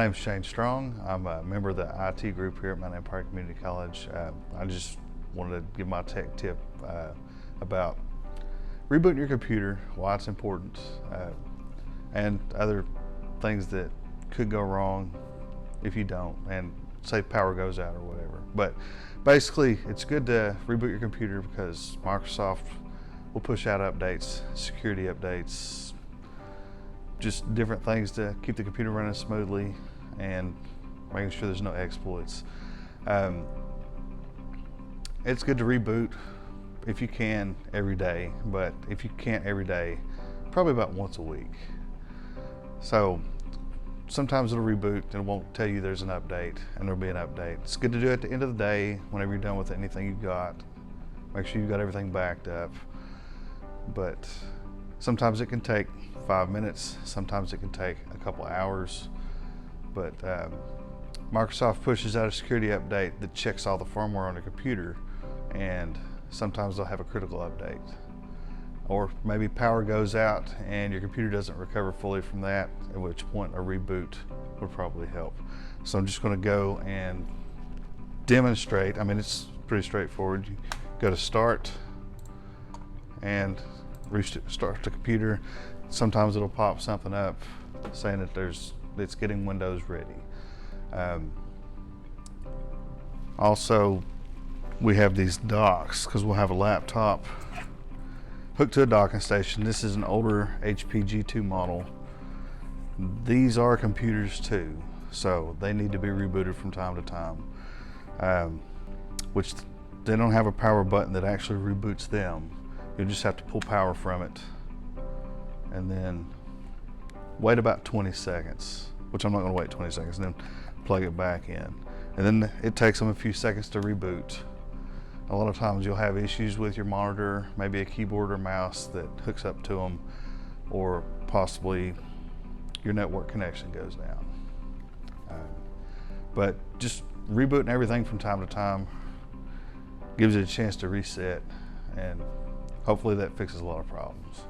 name's Shane Strong. I'm a member of the IT group here at Mount Empire Community College. I just wanted to give my tech tip about rebooting your computer, why it's important, and other things that could go wrong if you don't, and say power goes out or whatever. But basically, it's good to reboot your computer because Microsoft will push out updates, security updates, just different things to keep the computer running smoothly and making sure there's no exploits. It's good to reboot if you can every day, but if you can't every day, probably about once a week. So sometimes it'll reboot and it won't tell you there's an update, and there'll be an update. It's good to do it at the end of the day whenever you're done with anything you've got. Make sure you've got everything backed up. But sometimes it can take 5 minutes, sometimes it can take a couple hours. But Microsoft pushes out a security update that checks all the firmware on the computer, and sometimes they'll have a critical update. Or maybe power goes out and your computer doesn't recover fully from that, at which point a reboot would probably help. So I'm just going to go and demonstrate. I mean, it's pretty straightforward. You go to Start and restart the computer. Sometimes it'll pop something up saying that it's getting Windows ready. Also, we have these docks because we'll have a laptop hooked to a docking station. This is an older HP G2 model. These are computers too, so they need to be rebooted from time to time, which they don't have a power button that actually reboots them. You'll just have to pull power from it and then wait about 20 seconds, which I'm not going to wait 20 seconds, and then plug it back in. And then it takes them a few seconds to reboot. A lot of times you'll have issues with your monitor, maybe a keyboard or mouse that hooks up to them, or possibly your network connection goes down. But just rebooting everything from time to time gives it a chance to reset, and hopefully that fixes a lot of problems.